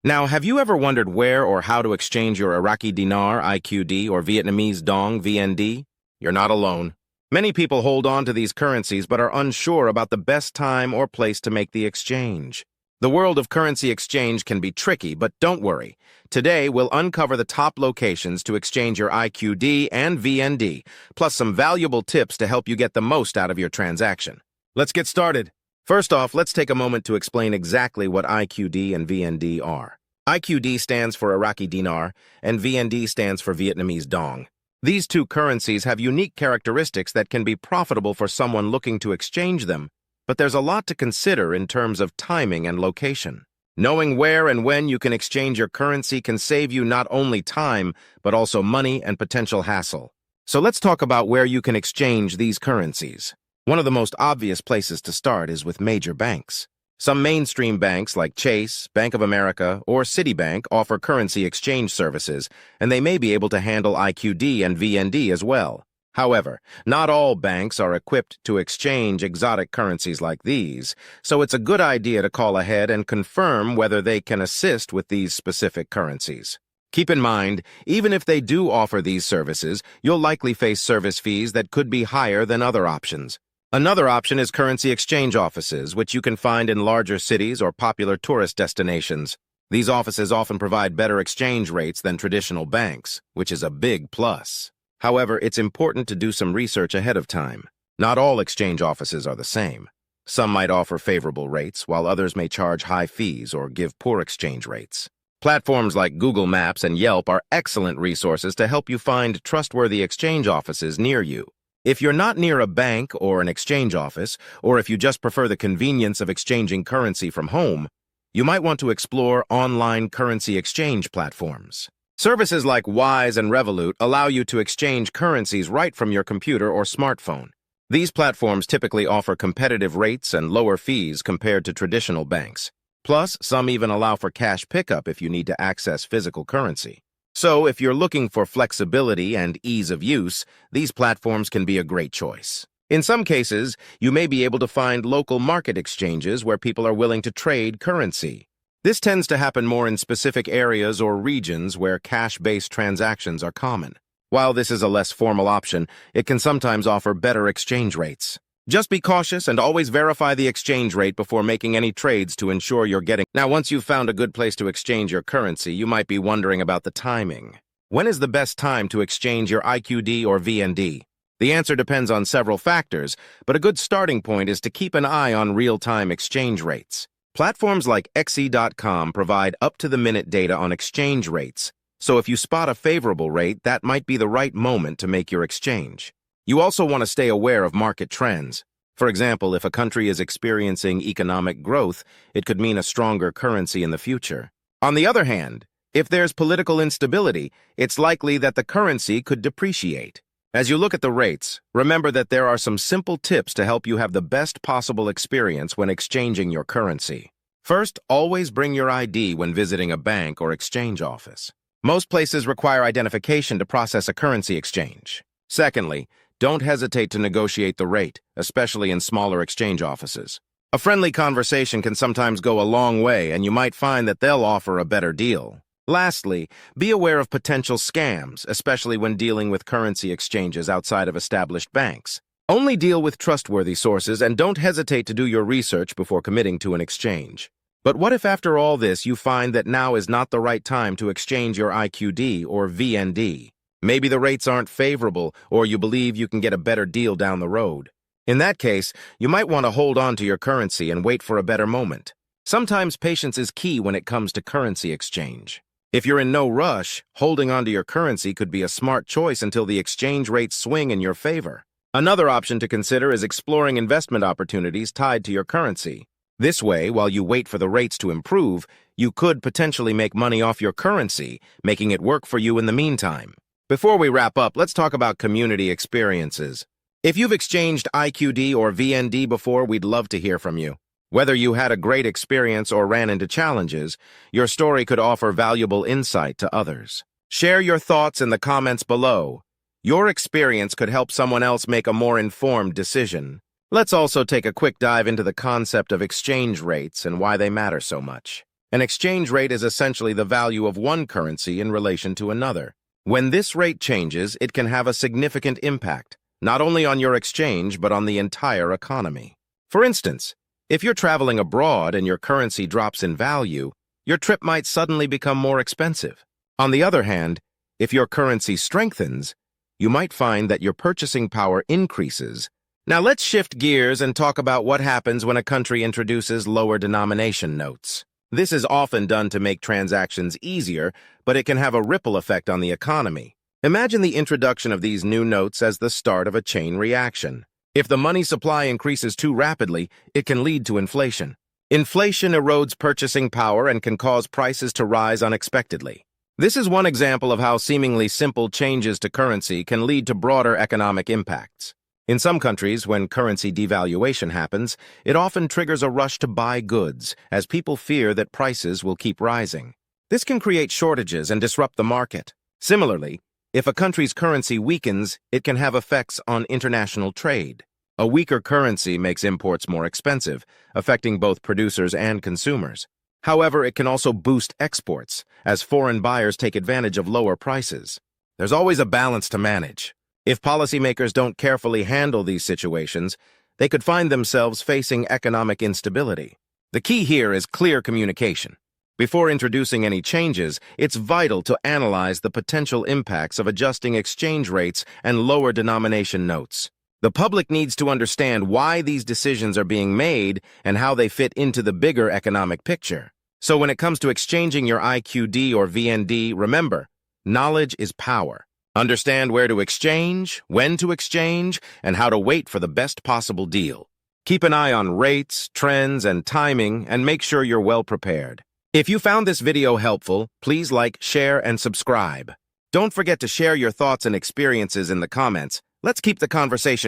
Now, have you ever wondered where or how to exchange your Iraqi dinar, IQD, or Vietnamese dong, VND? You're not alone. Many people hold on to these currencies but are unsure about the best time or place to make the exchange. The world of currency exchange can be tricky, but don't worry. Today, we'll uncover the top locations to exchange your IQD and VND, plus some valuable tips to help you get the most out of your transaction. Let's get started. First off, let's take a moment to explain exactly what IQD and VND are. IQD stands for Iraqi Dinar, and VND stands for Vietnamese dong. These two currencies have unique characteristics that can be profitable for someone looking to exchange them, but there's a lot to consider in terms of timing and location. Knowing where and when you can exchange your currency can save you not only time, but also money and potential hassle. So let's talk about where you can exchange these currencies. One of the most obvious places to start is with major banks. Some mainstream banks like Chase, Bank of America, or Citibank offer currency exchange services, and they may be able to handle IQD and VND as well. However, not all banks are equipped to exchange exotic currencies like these, so it's a good idea to call ahead and confirm whether they can assist with these specific currencies. Keep in mind, even if they do offer these services, you'll likely face service fees that could be higher than other options. Another option is currency exchange offices, which you can find in larger cities or popular tourist destinations. These offices often provide better exchange rates than traditional banks, which is a big plus. However, it's important to do some research ahead of time. Not all exchange offices are the same. Some might offer favorable rates, while others may charge high fees or give poor exchange rates. Platforms like Google Maps and Yelp are excellent resources to help you find trustworthy exchange offices near you. If you're not near a bank or an exchange office, or if you just prefer the convenience of exchanging currency from home, you might want to explore online currency exchange platforms. Services like Wise and Revolut allow you to exchange currencies right from your computer or smartphone. These platforms typically offer competitive rates and lower fees compared to traditional banks. Plus, some even allow for cash pickup if you need to access physical currency. So, if you're looking for flexibility and ease of use, these platforms can be a great choice. In some cases, you may be able to find local market exchanges where people are willing to trade currency. This tends to happen more in specific areas or regions where cash-based transactions are common. While this is a less formal option, it can sometimes offer better exchange rates. Just be cautious and always verify the exchange rate before making any trades to ensure you're getting. Now, once you've found a good place to exchange your currency, you might be wondering about the timing. When is the best time to exchange your IQD or VND? The answer depends on several factors, but a good starting point is to keep an eye on real-time exchange rates. Platforms like xe.com provide up-to-the-minute data on exchange rates, so if you spot a favorable rate, that might be the right moment to make your exchange. You also want to stay aware of market trends. For example, if a country is experiencing economic growth, it could mean a stronger currency in the future. On the other hand, if there's political instability, it's likely that the currency could depreciate. As you look at the rates, remember that there are some simple tips to help you have the best possible experience when exchanging your currency. First, always bring your ID when visiting a bank or exchange office. Most places require identification to process a currency exchange. Secondly, don't hesitate to negotiate the rate, especially in smaller exchange offices. A friendly conversation can sometimes go a long way, and you might find that they'll offer a better deal. Lastly, be aware of potential scams, especially when dealing with currency exchanges outside of established banks. Only deal with trustworthy sources and don't hesitate to do your research before committing to an exchange. But what if after all this you find that now is not the right time to exchange your IQD or VND? Maybe the rates aren't favorable, or you believe you can get a better deal down the road. In that case, you might want to hold on to your currency and wait for a better moment. Sometimes patience is key when it comes to currency exchange. If you're in no rush, holding on to your currency could be a smart choice until the exchange rates swing in your favor. Another option to consider is exploring investment opportunities tied to your currency. This way, while you wait for the rates to improve, you could potentially make money off your currency, making it work for you in the meantime. Before we wrap up, let's talk about community experiences. If you've exchanged IQD or VND before, we'd love to hear from you. Whether you had a great experience or ran into challenges, your story could offer valuable insight to others. Share your thoughts in the comments below. Your experience could help someone else make a more informed decision. Let's also take a quick dive into the concept of exchange rates and why they matter so much. An exchange rate is essentially the value of one currency in relation to another. When this rate changes, it can have a significant impact, not only on your exchange, but on the entire economy. For instance, if you're traveling abroad and your currency drops in value, your trip might suddenly become more expensive. On the other hand, if your currency strengthens, you might find that your purchasing power increases. Now let's shift gears and talk about what happens when a country introduces lower denomination notes. This is often done to make transactions easier, but it can have a ripple effect on the economy. Imagine the introduction of these new notes as the start of a chain reaction. If the money supply increases too rapidly, it can lead to inflation. Inflation erodes purchasing power and can cause prices to rise unexpectedly. This is one example of how seemingly simple changes to currency can lead to broader economic impacts. In some countries, when currency devaluation happens, it often triggers a rush to buy goods, as people fear that prices will keep rising. This can create shortages and disrupt the market. Similarly, if a country's currency weakens, it can have effects on international trade. A weaker currency makes imports more expensive, affecting both producers and consumers. However, it can also boost exports, as foreign buyers take advantage of lower prices. There's always a balance to manage. If policymakers don't carefully handle these situations, they could find themselves facing economic instability. The key here is clear communication. Before introducing any changes, it's vital to analyze the potential impacts of adjusting exchange rates and lower denomination notes. The public needs to understand why these decisions are being made and how they fit into the bigger economic picture. So when it comes to exchanging your IQD or VND, remember, knowledge is power. Understand where to exchange, when to exchange, and how to wait for the best possible deal. Keep an eye on rates, trends, and timing, and make sure you're well prepared. If you found this video helpful, please like, share, and subscribe. Don't forget to share your thoughts and experiences in the comments. Let's keep the conversation